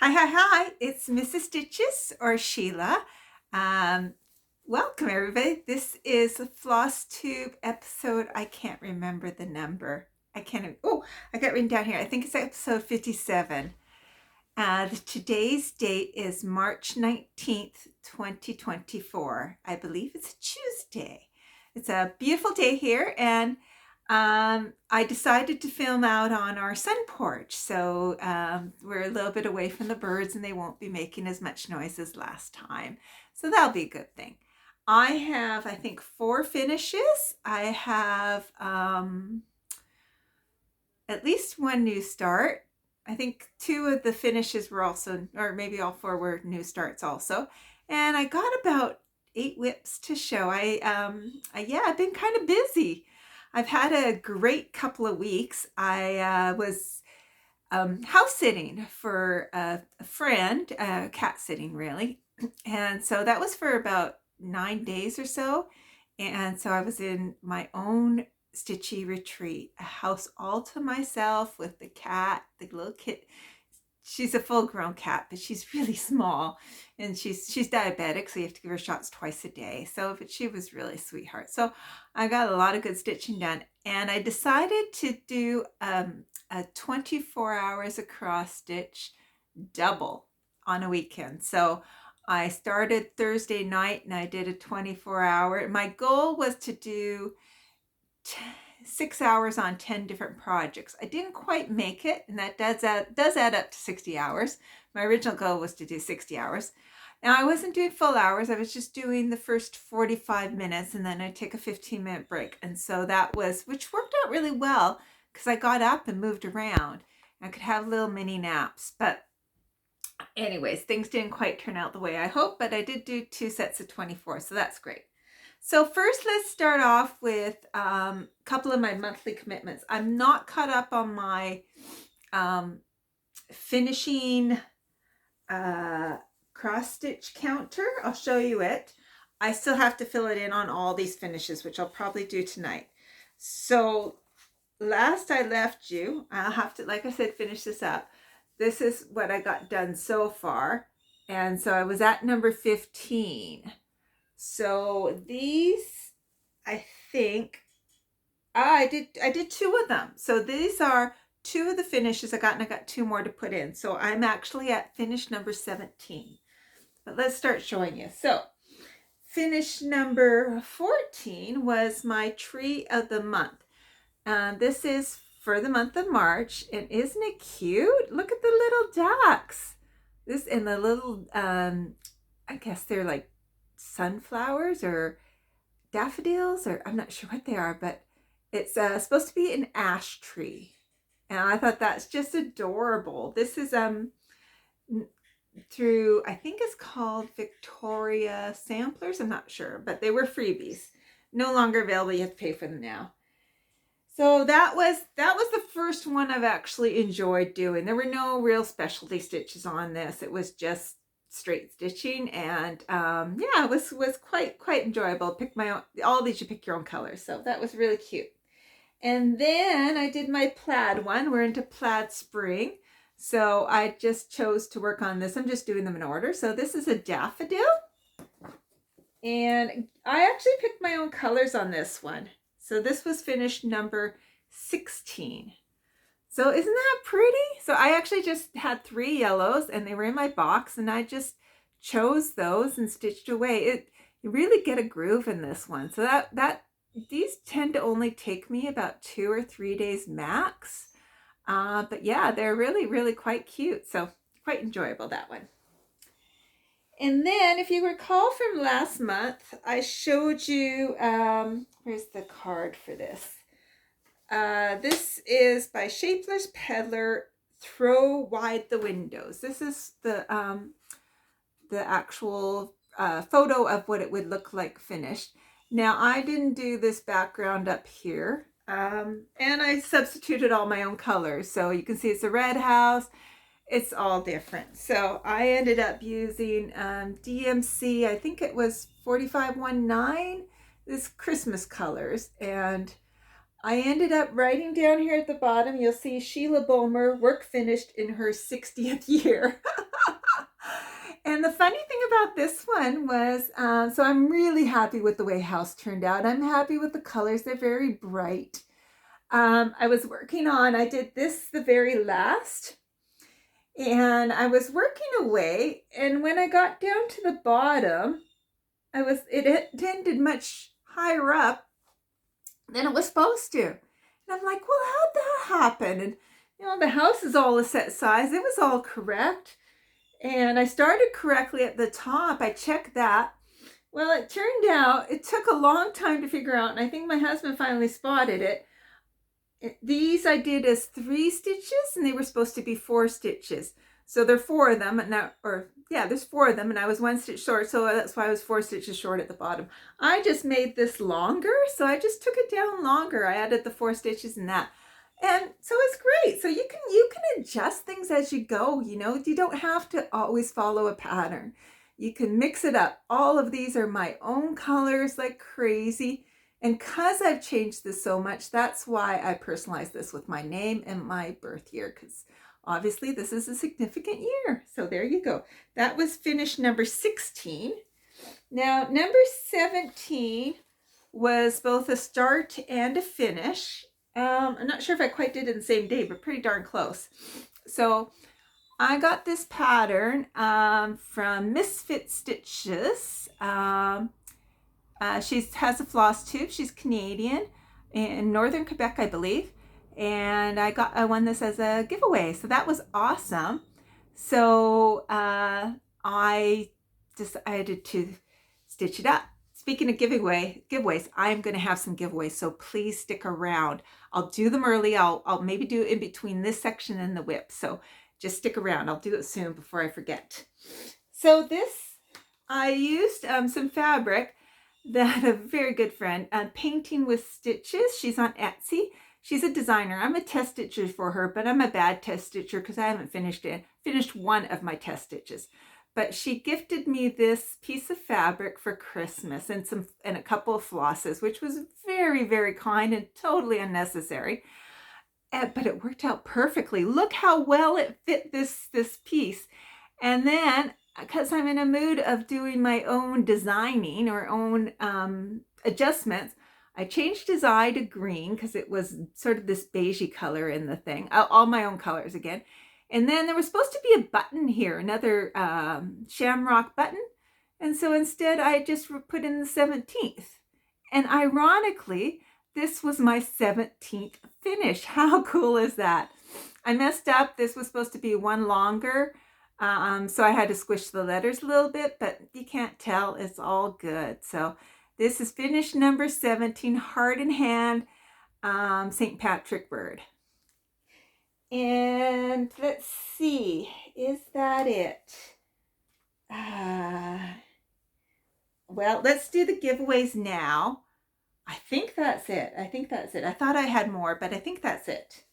Hi. It's Mrs. Stitches or Sheila. Um, Welcome, everybody. This is a floss tube episode. I can't remember the number. I got written down here. I think it's episode 57. Today's date is March 19th, 2024. I believe it's a Tuesday. It's a beautiful day here, and I decided to film out on our sun porch. So we're a little bit away from the birds and they won't be making as much noise as last time. So that'll be a good thing. I have, I think, 4 finishes. I have at least 1 new start. I think 2 of the finishes were also, or maybe all 4 were new starts also. And I got about 8 whips to show. I've been kind of busy. I've had a great couple of weeks. I was house sitting for a friend, cat sitting really. And so that was for about 9 days or so. And so I was in my own stitchy retreat, a house all to myself with the cat, the little kit. She's a full-grown cat, but she's really small, and she's diabetic, so you have to give her shots twice a day. But she was really a sweetheart. So I got a lot of good stitching done, and I decided to do a 24 hours across stitch double on a weekend. So I started Thursday night, and I did a 24-hour. My goal was to do 6 hours on 10 different projects. I didn't quite make it, and that does add up to 60 hours. My original goal was to do 60 hours. Now, I wasn't doing full hours. I was just doing the first 45 minutes, and then I take a 15-minute break. And so which worked out really well because I got up and moved around. I could have little mini naps. But anyways, things didn't quite turn out the way I hoped, but I did do 2 sets of 24, so that's great. So first, let's start off with a couple of my monthly commitments. I'm not caught up on my finishing cross stitch counter. I'll show you it. I still have to fill it in on all these finishes, which I'll probably do tonight. So last I left you, I'll have to, like I said, finish this up. This is what I got done so far. And so I was at number 15. So these, I think, I did 2 of them. So these are 2 of the finishes I got, and I got 2 more to put in. So I'm actually at finish number 17. But let's start showing you. So finish number 14 was my tree of the month. This is for the month of March, and isn't it cute? Look at the little ducks. This and the little, I guess they're like sunflowers or daffodils, or I'm not sure what they are, but it's supposed to be an ash tree, and I thought that's just adorable. This is through, I think it's called Victoria Samplers. I'm not sure, but they were freebies. No longer available. You have to pay for them now. So that was the first one I've actually enjoyed doing. There were no real specialty stitches on this. It was just straight stitching, and it was quite enjoyable. Pick my own, all these you pick your own colors, so that was really cute. And then I did my plaid one. We're into plaid spring, so I just chose to work on this. I'm just doing them in order. So this is a daffodil, and I actually picked my own colors on this one. So this was finished number 16. So isn't that pretty? So I actually just had 3 yellows, and they were in my box, and I just chose those and stitched away. You really get a groove in this one. So these tend to only take me about 2 or 3 days max. But yeah, they're really quite cute. So quite enjoyable, that one. And then, if you recall from last month, I showed you, where's the card for this? This is by Shapeless Peddler, Throw Wide the Windows. This is the actual photo of what it would look like finished. Now, I didn't do this background up here, and I substituted all my own colors. So you can see it's a red house. It's all different. So I ended up using DMC, I think it was 4519, this Christmas colors. And I ended up writing down here at the bottom, you'll see Sheila Bomer, work finished in her 60th year. out this one was, so I'm really happy with the way house turned out. I'm happy with the colors. They're very bright. I was working on, I did this the very last, and I was working away, and when I got down to the bottom, it ended much higher up than it was supposed to. And I'm like, well, how'd that happen? And the house is all a set size. It was all correct. And I started correctly at the top. I checked that. Well, it turned out it took a long time to figure out, and I think my husband finally spotted it. These I did as 3 stitches, and they were supposed to be 4 stitches. So there are 4 of them, and there's 4 of them, and I was 1 stitch short, so that's why I was 4 stitches short at the bottom. I just made this longer, so I just took it down longer. I added the 4 stitches in that. And so it's great. So you can adjust things as you go, you don't have to always follow a pattern. You can mix it up. All of these are my own colors like crazy. And because I've changed this so much, that's why I personalized this with my name and my birth year, because obviously this is a significant year. So there you go. That was finish number 16. Now, number 17 was both a start and a finish. I'm not sure if I quite did it in the same day, but pretty darn close. So I got this pattern from Misfit Stitches. She has a floss tube. She's Canadian in northern Quebec, I believe. And I won this as a giveaway. So that was awesome. So I decided to stitch it up. Speaking of giveaways, I'm going to have some giveaways, so please stick around. I'll do them early. I'll maybe do it in between this section and the whip. So just stick around. I'll do it soon before I forget. So this, I used some fabric that a very good friend, Painting with Stitches. She's on Etsy. She's a designer. I'm a test stitcher for her, but I'm a bad test stitcher because I haven't finished one of my test stitches. But she gifted me this piece of fabric for Christmas and a couple of flosses, which was very, very kind and totally unnecessary. But it worked out perfectly. Look how well it fit this piece. And then, because I'm in a mood of doing my own designing or own adjustments, I changed his eye to green because it was sort of this beigey color in the thing. All my own colors again. And then there was supposed to be a button here, another shamrock button. And so instead I just put in the 17th. And ironically, this was my 17th finish. How cool is that? I messed up. This was supposed to be one longer. So I had to squish the letters a little bit, but you can't tell. It's all good. So this is finish number 17, Heart in Hand, St. Patrick bird. And let's see, is that it? Well, let's do the giveaways now. I think that's it. I thought I had more, but I think that's it.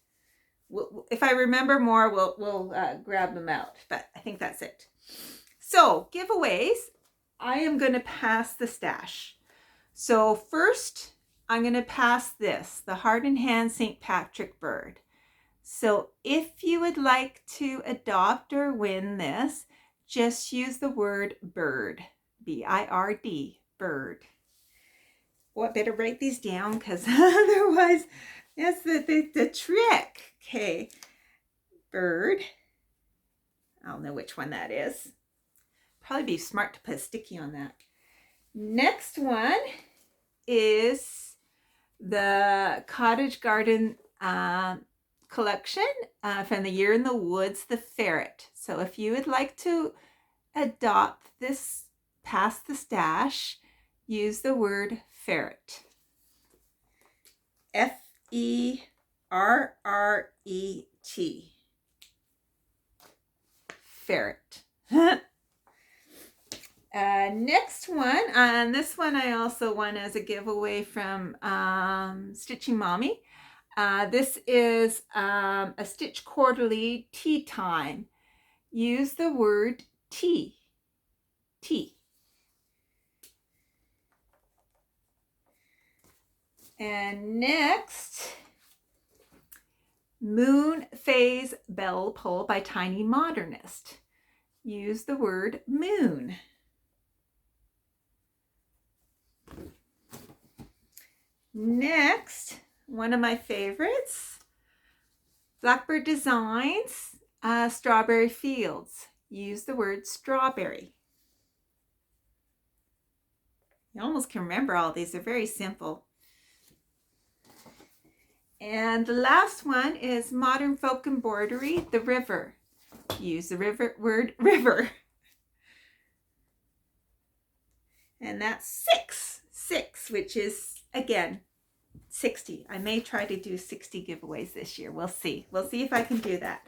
If I remember more, we'll grab them out, but I think that's it. So giveaways, I am going to pass the stash. So first, I'm going to pass this, the Heart in Hand St. Patrick bird. So if you would like to adopt or win this, just use the word bird, B-I-R-D, bird. Well, I better write these down because otherwise that's the trick. Okay, bird. I'll know which one that is. Probably be smart to put a sticky on that. Next one is the Cottage Garden collection from the Year in the Woods, the ferret. So if you would like to adopt this, pass the stash, use the word ferret. F-E-R-R-E-T. Ferret. Next one, and this one I also won as a giveaway from Stitching Mommy. This is a Stitch Quarterly Tea Time. Use the word tea. Tea. And next, Moon Phase Bell Pull by Tiny Modernist. Use the word moon. Next, one of my favorites, Blackbird Designs, Strawberry Fields. Use the word strawberry. You almost can remember all these. They're very simple. And the last one is Modern Folk Embroidery, The River. Use the word river. And that's 6, which is, again, 60. I may try to do 60 giveaways this year. We'll see. We'll see if I can do that.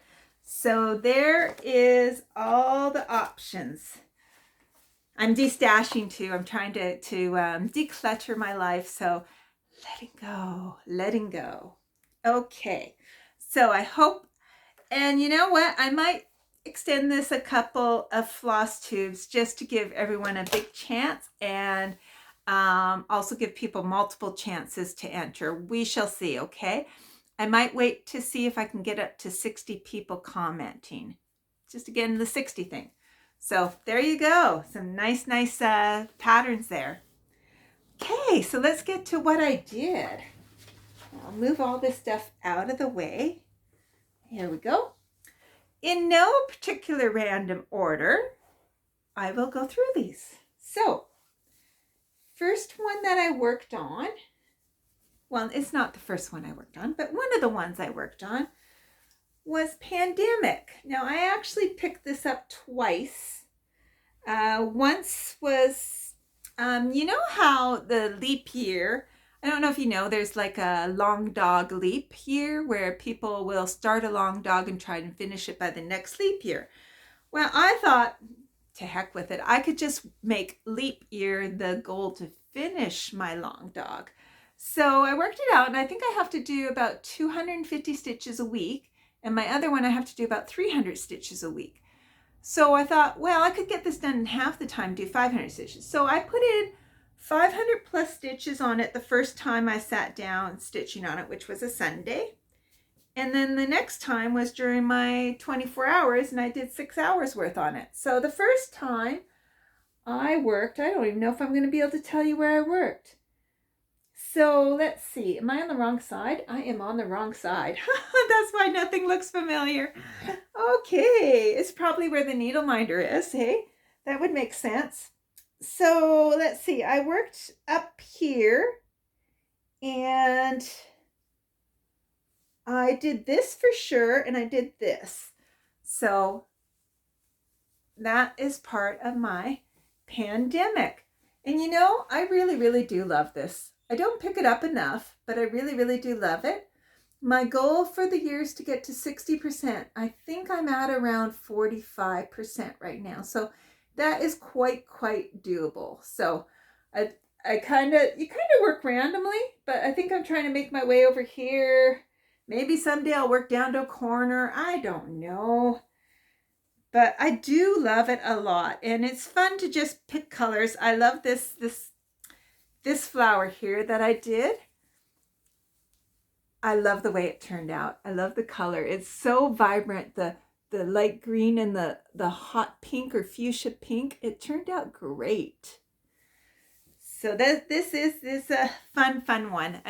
So there is all the options. I'm destashing too. I'm trying to declutter my life. So letting go. Okay. So I hope, and you know what? I might extend this a couple of floss tubes just to give everyone a big chance, and also give people multiple chances to enter. We shall see, okay? I might wait to see if I can get up to 60 people commenting. Just again, the 60 thing. So there you go. Some nice patterns there. Okay, so let's get to what I did. I'll move all this stuff out of the way. Here we go. In no particular random order, I will go through these. So, first one that I worked on, well, it's not the first one I worked on, but one of the ones I worked on was Pandemic. Now, I actually picked this up twice. Once was, you know how the leap year, I don't know if you know, there's like a long dog leap year where people will start a long dog and try and finish it by the next leap year. Well, I thought, to heck with it, I could just make leap year the goal to finish my long dog. So I worked it out, and I think I have to do about 250 stitches a week, and my other one I have to do about 300 stitches a week. So I thought, well, I could get this done in half the time, do 500 stitches. So I put in 500 plus stitches on it the first time I sat down stitching on it, which was a Sunday. And then the next time was during my 24 hours, and I did 6 hours worth on it. So the first time I worked, I don't even know if I'm going to be able to tell you where I worked. So let's see. Am I on the wrong side? I am on the wrong side. That's why nothing looks familiar. Okay. It's probably where the needle minder is. Hey, that would make sense. So let's see. I worked up here, and I did this for sure, and I did this. So that is part of my Pandemic. And you know, I really do love this. I don't pick it up enough, but I really do love it. My goal for the year is to get to 60%. I think I'm at around 45% right now. So that is quite doable. So you kind of work randomly, but I think I'm trying to make my way over here. Maybe someday I'll work down to a corner. I don't know. But I do love it a lot, and it's fun to just pick colors. I love this flower here that I did. I love the way it turned out. I love the color. It's so vibrant. The light green and the hot pink or fuchsia pink. It turned out great. So this is a fun one.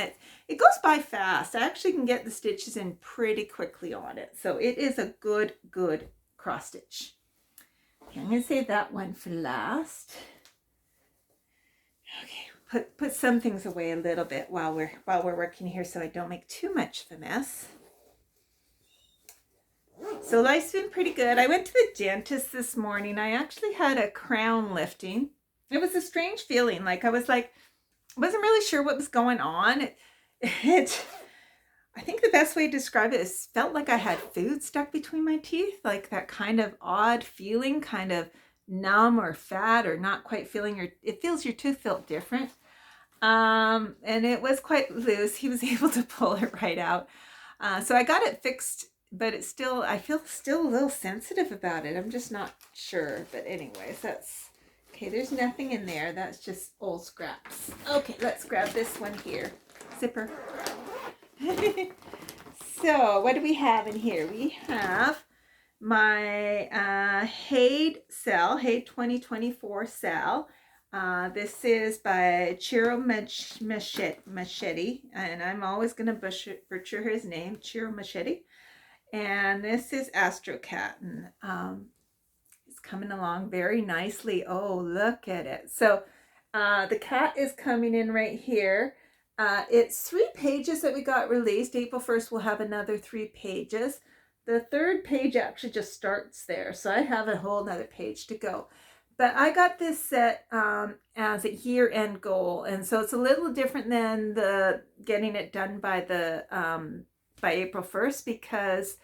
It goes by fast. I actually can get the stitches in pretty quickly on it. So it is a good cross stitch. Okay, I'm going to save that one for last. Okay, put some things away a little bit while we're working here, so I don't make too much of a mess. So life's been pretty good. I went to the dentist this morning. I actually had a crown lifting. It was a strange feeling. I wasn't really sure what was going on. I think the best way to describe it is felt like I had food stuck between my teeth, like that kind of odd feeling, kind of numb or fat or not quite feeling it feels your tooth felt different. And it was quite loose. He was able to pull it right out. So I got it fixed, but I feel still a little sensitive about it. I'm just not sure. But anyways, that's okay. There's nothing in there. That's just old scraps. Okay, let's grab this one here. Zipper. So what do we have in here? We have my Haid 2024 cell. This is by Chiro Machete, and I'm always going to butcher his name, Chiro Machete. And this is Astrocat, and it's coming along very nicely. Oh, look at it. So the cat is coming in right here. It's 3 pages that we got released. April 1st, we'll have another 3 pages. The 3rd page actually just starts there, so I have a whole nother page to go. But I got this set as a year-end goal, and so it's a little different than the getting it done by the by April 1st, because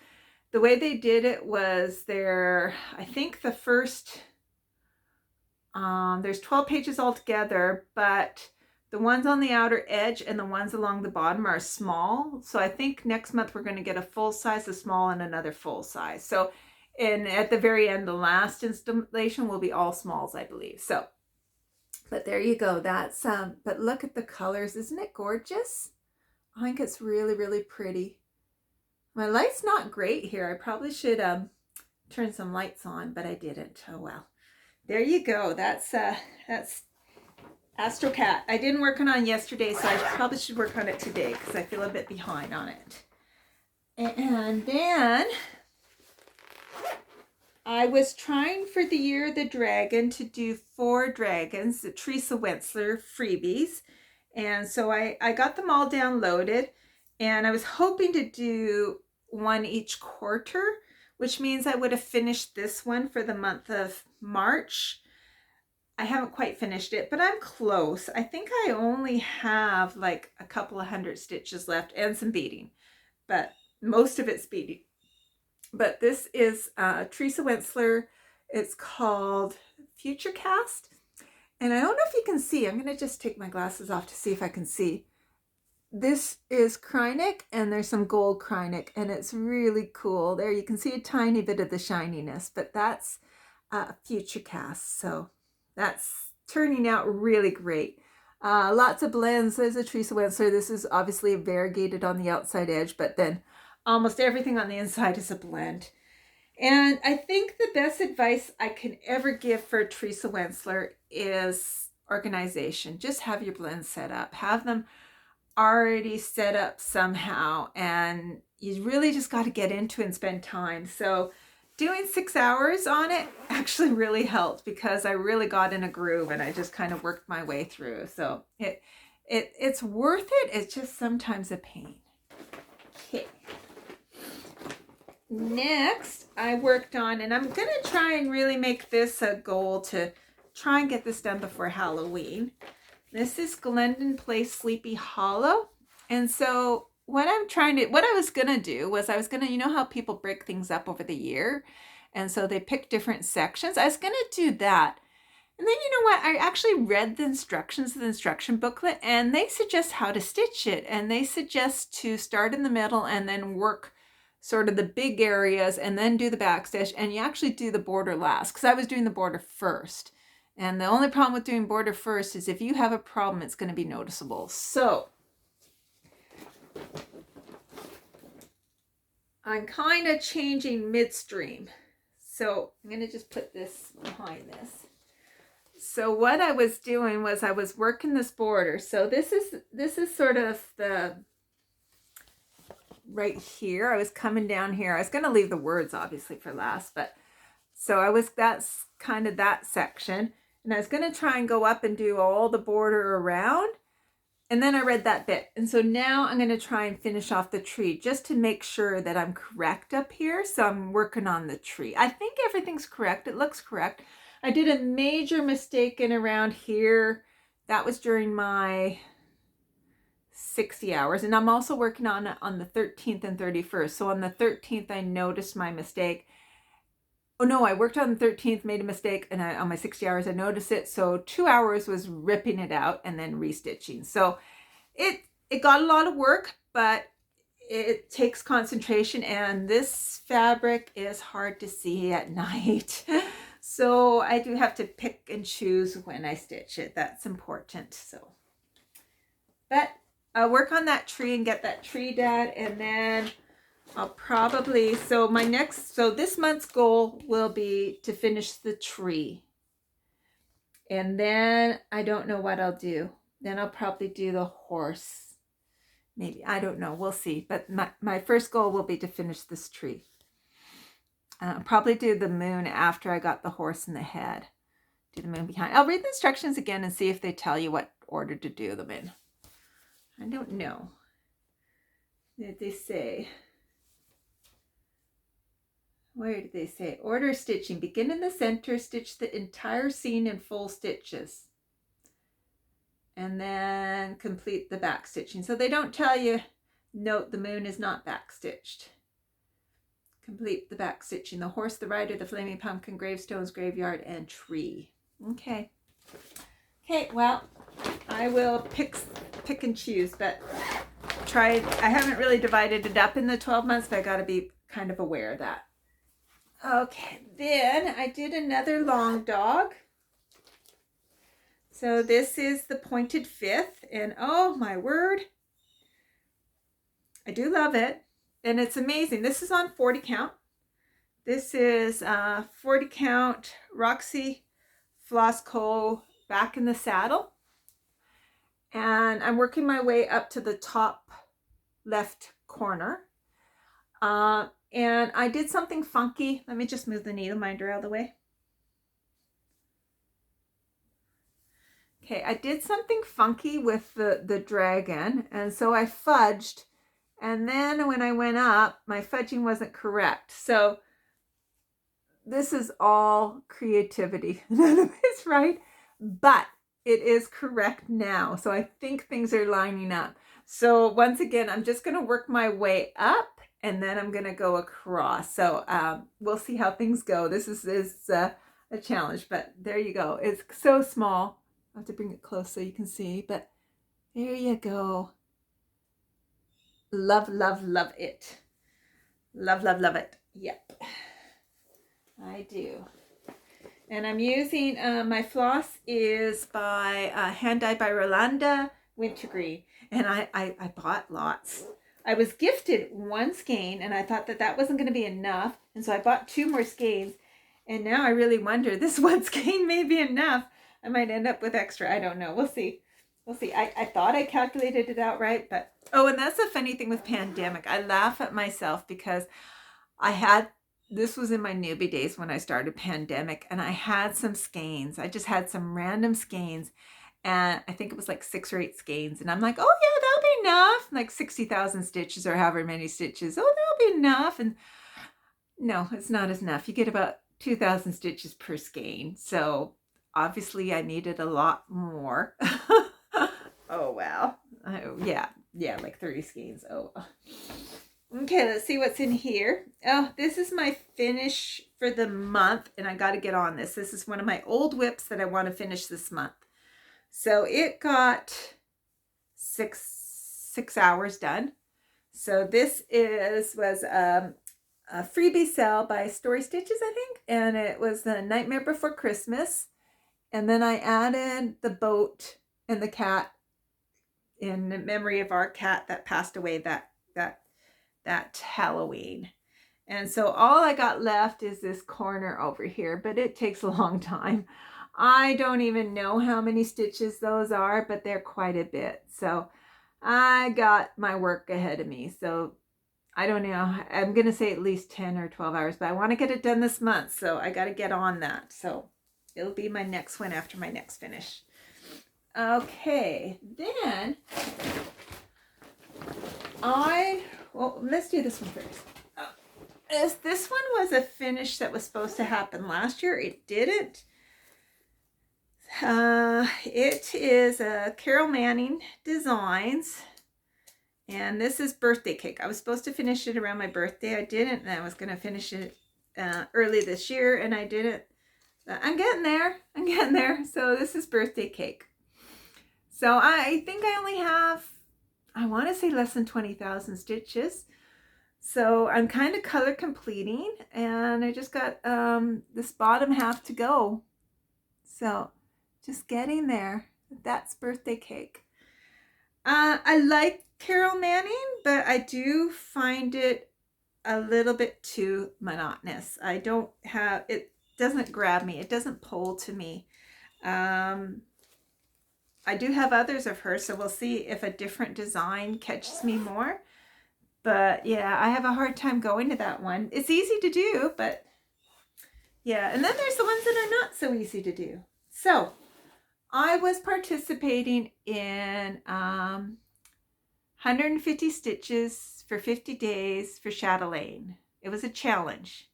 the way they did it was I think the first there's 12 pages altogether, but the ones on the outer edge and the ones along the bottom are small. So I think next month we're going to get a full size, a small, and another full size. So, and at the very end, the last installation will be all smalls, I believe. So, but there you go. That's, but look at the colors. Isn't it gorgeous? I think it's really, really pretty. My light's not great here. I probably should turn some lights on, but I didn't. Oh, well. There you go. That's Astrocat. I didn't work on yesterday, so I probably should work on it today because I feel a bit behind on it. And then I was trying for the Year of the Dragon to do 4 dragons, the Teresa Wentzler freebies. And so I got them all downloaded, and I was hoping to do 1 each quarter, which means I would have finished this one for the month of March. I haven't quite finished it, but I'm close. I think I only have like a couple of 100 stitches left and some beading, but most of it's beading. But this is Teresa Wentzler. It's called Future Cast. And I don't know if you can see. I'm going to just take my glasses off to see if I can see. This is Krynic, and there's some gold Krynic, and it's really cool. There you can see a tiny bit of the shininess, but that's Future Cast. So that's turning out really great. Lots of blends. There's a Teresa Wentzler. This is obviously variegated on the outside edge, but then almost everything on the inside is a blend. And I think the best advice I can ever give for Teresa Wentzler is organization. Just have your blends set up. Have them already set up somehow, and you really just got to get into it and spend time. So doing 6 hours on it actually really helped because I really got in a groove and I just kind of worked my way through. So it's worth it. It's just sometimes a pain. Okay. Next, I worked on, and I'm going to try and really make this a goal to try and get this done before Halloween. This is Glendon Place Sleepy Hollow. And so what I was going to do was I was going to, you know how people break things up over the year? And so they pick different sections. I was going to do that. And then you know what? I actually read the instructions of the instruction booklet, and they suggest how to stitch it. And they suggest to start in the middle and then work sort of the big areas and then do the backstitch. And you actually do the border last, because I was doing the border first. And the only problem with doing border first is if you have a problem, it's going to be noticeable. So I'm kind of changing midstream. So I'm going to just put this behind this. So what I was doing was I was working this border. So this is sort of the right here. I was coming down here. I was going to leave the words obviously for last, but so that's kind of that section. And I was going to try and go up and do all the border around. And then I read that bit. And so now I'm going to try and finish off the tree just to make sure that I'm correct up here. So I'm working on the tree. I think everything's correct. It looks correct. I did a major mistake in around here. That was during my 60 hours. And I'm also working on it on the 13th and 31st. So on the 13th, I noticed my mistake. Oh no, I worked on the 13th, made a mistake, and on my 60 hours, I noticed it. So 2 hours was ripping it out and then restitching. So it got a lot of work, but it takes concentration, and this fabric is hard to see at night. So I do have to pick and choose when I stitch it. That's important. So, but I'll work on that tree and get that tree done, and then I'll probably, so this month's goal will be to finish the tree. And then I don't know what I'll do. Then I'll probably do the horse. Maybe, I don't know. We'll see. But my first goal will be to finish this tree. Probably do the moon after I got the horse and the head. Do the moon behind. I'll read the instructions again and see if they tell you what order to do them in. I don't know. Did they say? Where did they say? Order stitching. Begin in the center. Stitch the entire scene in full stitches. And then complete the back stitching. So they don't tell you, note the moon is not back stitched. Complete the back stitching. The horse, the rider, the flaming pumpkin, gravestones, graveyard, and tree. Okay. Okay, well, I will pick and choose, but I haven't really divided it up in the 12 months, but I got to be kind of aware of that. Okay, then I did another long dog. So this is the pointed fifth, and oh my word, I do love it, and it's amazing. This is on 40 count. This is 40 count Roxy Floss Co. back in the saddle, and I'm working my way up to the top left corner. And I did something funky. Let me just move the needle minder out of the way. Okay, I did something funky with the dragon, and so I fudged, and then when I went up, my fudging wasn't correct. So this is all creativity. None of it's right, but it is correct now. So I think things are lining up. So once again, I'm just going to work my way up, and then I'm going to go across. So we'll see how things go. This is a challenge, but there you go. It's so small. I have to bring it close so you can see, but there you go. Love, love, love it. Love, love, love it. Yep, I do. And I'm using, my floss is by Hand Dyed by Rolanda Wintergreen. And I bought lots. I was gifted one skein, and I thought that wasn't going to be enough. And so I bought 2 more skeins. And now I really wonder, this one skein may be enough. I might end up with extra. I don't know. We'll see. We'll see. I thought I calculated it out right, but oh, and that's the funny thing with pandemic. I laugh at myself because this was in my newbie days when I started pandemic, and I had some skeins. I just had some random skeins, and I think it was like 6 or 8 skeins, and I'm like, oh yeah, that'll be enough. Like 60,000 stitches or however many stitches. Oh, that'll be enough. And no, it's not enough. You get about 2,000 stitches per skein. So obviously I needed a lot more. Oh, wow. Yeah, like 30 skeins. Oh, okay, let's see what's in here. Oh, this is my finish for the month, and I got to get on this. This is one of my old whips that I want to finish this month. So it got 6 hours done. So this was a freebie sale by Story Stitches, I think, and it was The Nightmare Before Christmas. And then I added the boat and the cat in memory of our cat that passed away that Halloween. And so all I got left is this corner over here, but it takes a long time. I don't even know how many stitches those are, but they're quite a bit. So I got my work ahead of me. So I don't know. I'm going to say at least 10 or 12 hours, but I want to get it done this month. So I got to get on that. So it'll be my next one after my next finish. Okay, then let's do this one first. As this one was a finish that was supposed to happen last year, it didn't. It is a Carol Manning Designs, and this is Birthday Cake. I was supposed to finish it around my birthday. I didn't, and I was going to finish it early this year, and I didn't. I'm getting there. So this is Birthday Cake. So I think I only have, I want to say less than 20,000 stitches. So I'm kind of color completing, and I just got this bottom half to go. So just getting there. That's Birthday Cake. I like Carol Manning, but I do find it a little bit too monotonous. It doesn't grab me. It doesn't pull to me. Um, I do have others of her, so we'll see if a different design catches me more. But yeah, I have a hard time going to that one. It's easy to do, but yeah. And then there's the ones that are not so easy to do. So I was participating in 150 stitches for 50 days for Chatelaine. It was a challenge.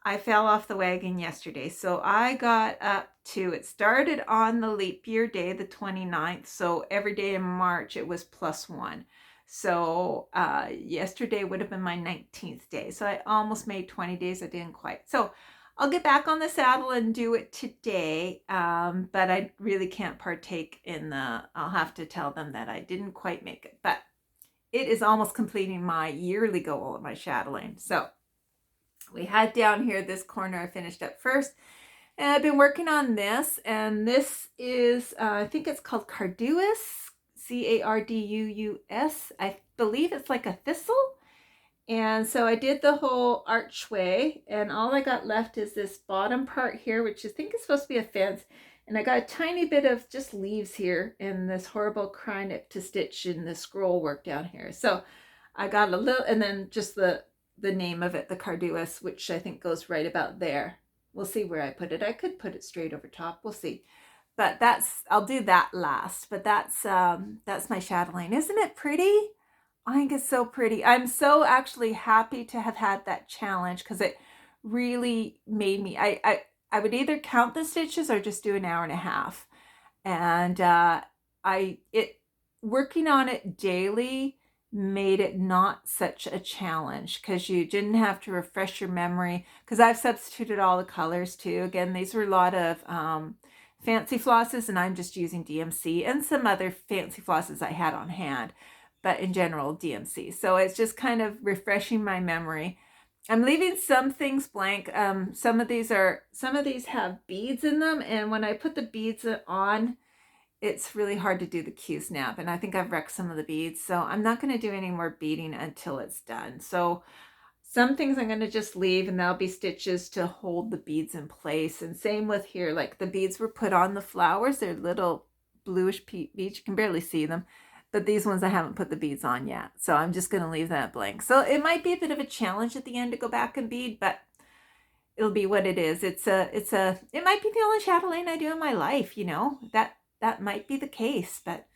I fell off the wagon yesterday. So I got up to, it started on the leap year day, the 29th. So every day in March, it was +1. So yesterday would have been my 19th day. So I almost made 20 days. I didn't quite. So I'll get back on the saddle and do it today. But I really can't partake in I'll have to tell them that I didn't quite make it. But it is almost completing my yearly goal of my Chatelaine. So we had down here this corner I finished up first, and I've been working on this, and this is I think it's called Carduus, Carduus. I believe it's like a thistle. And so I did the whole archway, and all I got left is this bottom part here, which I think is supposed to be a fence, and I got a tiny bit of just leaves here and this horrible cryonic to stitch in the scroll work down here. So I got a little, and then just the name of it, the Carduus, which I think goes right about there. We'll see where I put it. I could put it straight over top. We'll see. But I'll do that last. But that's my Chatelaine. Isn't it pretty? I think it's so pretty. I'm so actually happy to have had that challenge because it really made me, I would either count the stitches or just do an hour and a half. And working on it daily made it not such a challenge because you didn't have to refresh your memory, because I've substituted all the colors too. Again, these were a lot of fancy flosses, and I'm just using DMC and some other fancy flosses I had on hand, but in general DMC. So it's just kind of refreshing my memory. I'm leaving some things blank. Some of these have beads in them, and when I put the beads on, it's really hard to do the Q-snap, and I think I've wrecked some of the beads, so I'm not going to do any more beading until it's done. So some things I'm going to just leave, and there'll be stitches to hold the beads in place. And same with here, like the beads were put on the flowers. They're little bluish beads. You can barely see them, but these ones I haven't put the beads on yet, so I'm just going to leave that blank. So it might be a bit of a challenge at the end to go back and bead, but it'll be what it is. It might be the only chatelaine I do in my life, you know. That might be the case, but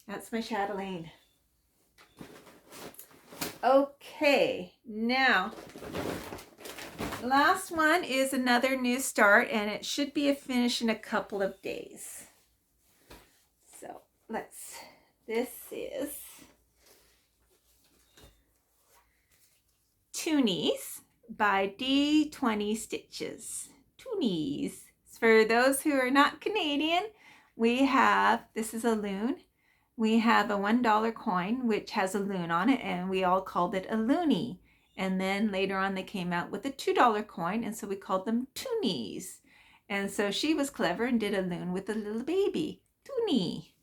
that's my chatelaine. Okay, now last one is another new start, and it should be a finish in a couple of days. So this is Toonies by D20 Stitches. Toonies. For those who are not Canadian, this is a loon. We have a $1 coin, which has a loon on it, and we all called it a loonie. And then later on, they came out with a $2 coin, and so we called them Toonies. And so she was clever and did a loon with a little baby, Toonie.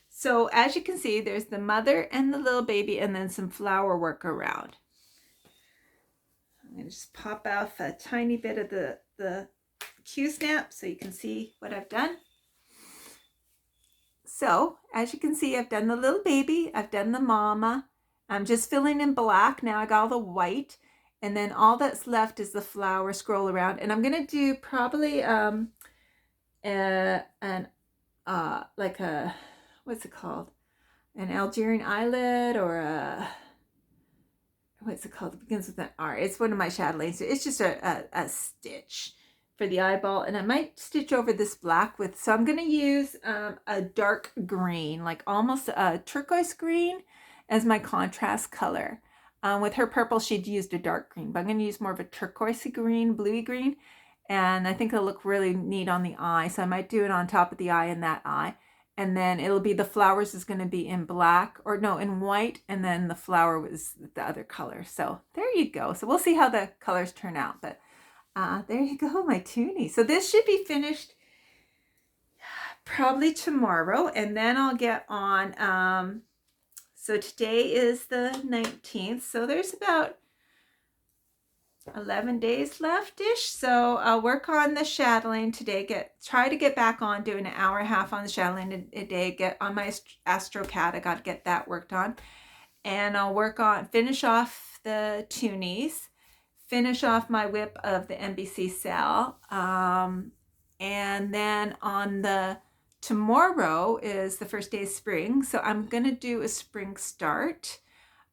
So as you can see, there's the mother and the little baby, and then some flower work around. I'm going to just pop off a tiny bit of the Q-snap so you can see what I've done. So as you can see, I've done the little baby, I've done the mama. I'm just filling in black. Now I got all the white, and then all that's left is the flower scroll around. And I'm going to do probably like a, what's it called? An Algerian eyelet, or a, what's it called? It begins with an R. It's one of my chatelaines. It's just a stitch for the eyeball, and I might stitch over this black with, so I'm going to use a dark green, like almost a turquoise green as my contrast color. With her purple, she'd used a dark green, but I'm going to use more of a turquoisey green, bluey green, and I think it'll look really neat on the eye, so I might do it on top of the eye and that eye. And then it'll be, the flowers is going to be in black, or no, in white, and then the flower was the other color. So there you go. So we'll see how the colors turn out, but there you go, my Toonie. So this should be finished probably tomorrow, and then I'll get on. So today is the 19th, so there's about 11 days left-ish. So I'll work on the shadowing today. Try to get back on doing an hour and a half on the shadowing a day. Get on my AstroCAD. I got to get that worked on. And I'll finish off the tunies, finish off my whip of the NBC cell. And then tomorrow is the first day of spring. So I'm going to do a spring start.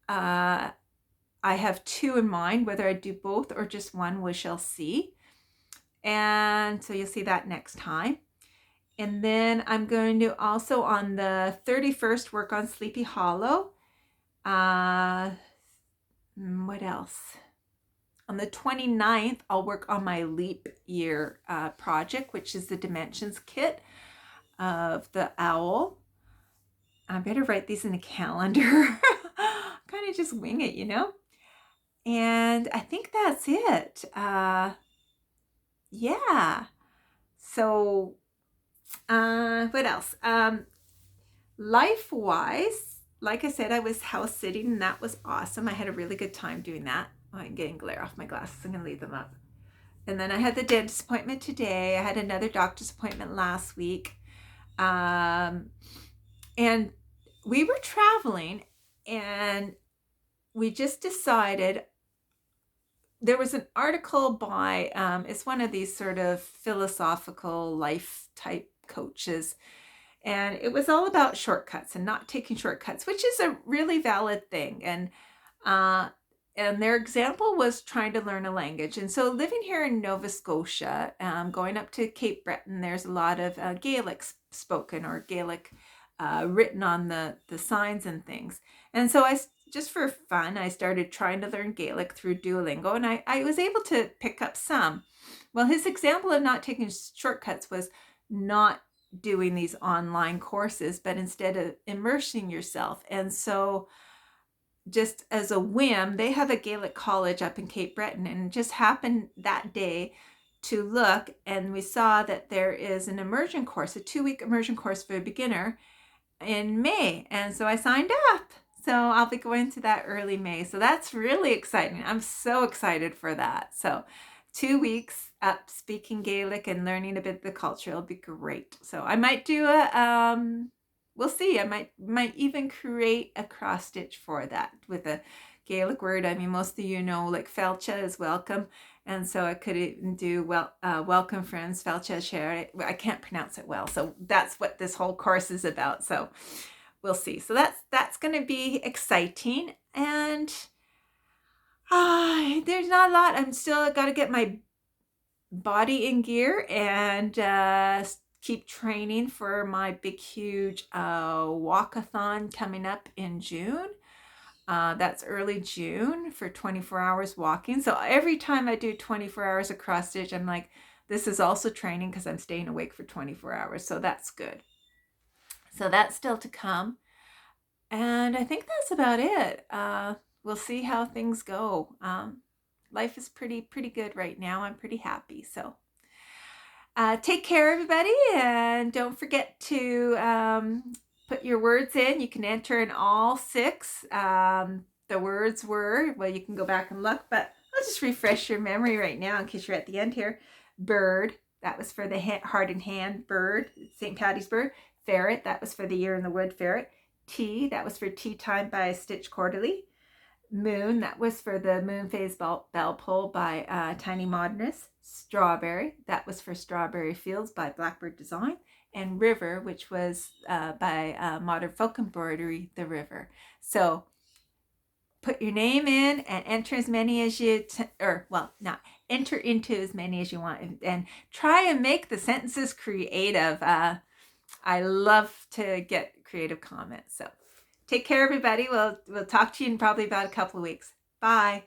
I have 2 in mind. Whether I do both or just one, we shall see. And so you'll see that next time. And then I'm going to also on the 31st work on Sleepy Hollow. What else? On the 29th, I'll work on my leap year project, which is the dimensions kit of the owl. I better write these in the calendar. Kind of just wing it, you know? And I think that's it. Yeah. So, what else? Life-wise, like I said, I was house sitting and that was awesome. I had a really good time doing that. Oh, I'm getting glare off my glasses. I'm going to leave them up. And then I had the dentist appointment today. I had another doctor's appointment last week. And we were traveling and we just decided there was an article by, it's one of these sort of philosophical life type coaches. And it was all about shortcuts and not taking shortcuts, which is a really valid thing. And their example was trying to learn a language. And so living here in Nova Scotia, going up to Cape Breton, there's a lot of Gaelic spoken or Gaelic written on the signs and things. And so just for fun, I started trying to learn Gaelic through Duolingo, and I was able to pick up some. Well, his example of not taking shortcuts was not doing these online courses, but instead of immersing yourself. And so just as a whim, they have a Gaelic college up in Cape Breton, and it just happened that day to look, and we saw that there is an immersion course, a 2-week immersion course for a beginner in May. And so I signed up. So I'll be going to that early May. So that's really exciting. I'm so excited for that. So 2 weeks up speaking Gaelic and learning a bit of the culture will be great. So I might do we'll see. I might even create a cross stitch for that with a Gaelic word. I mean, most of you know, like felcha is welcome. And so I could even do welcome friends, felcha share. I can't pronounce it well. So that's what this whole course is about. So we'll see. So that's going to be exciting. And there's not a lot. I'm still got to get my body in gear and keep training for my big, huge walkathon coming up in June. That's early June for 24 hours walking. So every time I do 24 hours of cross stitch, I'm like, this is also training because I'm staying awake for 24 hours. So that's good. So that's still to come. And I think that's about it. We'll see how things go. Life is pretty good right now. I'm pretty happy. So take care, everybody. And don't forget to put your words in. You can enter in all 6. The words were, well, you can go back and look, but I'll just refresh your memory right now in case you're at the end here. Bird, that was for the heart and hand bird, St. Patty's bird. Ferret, that was for the year in the wood ferret. Tea, that was for Tea Time by Stitch Quarterly. Moon, that was for the Moon Phase Bell Pull by Tiny Modernist. Strawberry, that was for Strawberry Fields by Blackbird Design. And River, which was by Modern Folk Embroidery, The River. So put your name in and enter as many as you, enter into as many as you want, and try and make the sentences creative. I love to get creative comments. So take care, everybody. We'll talk to you in probably about a couple of weeks. Bye.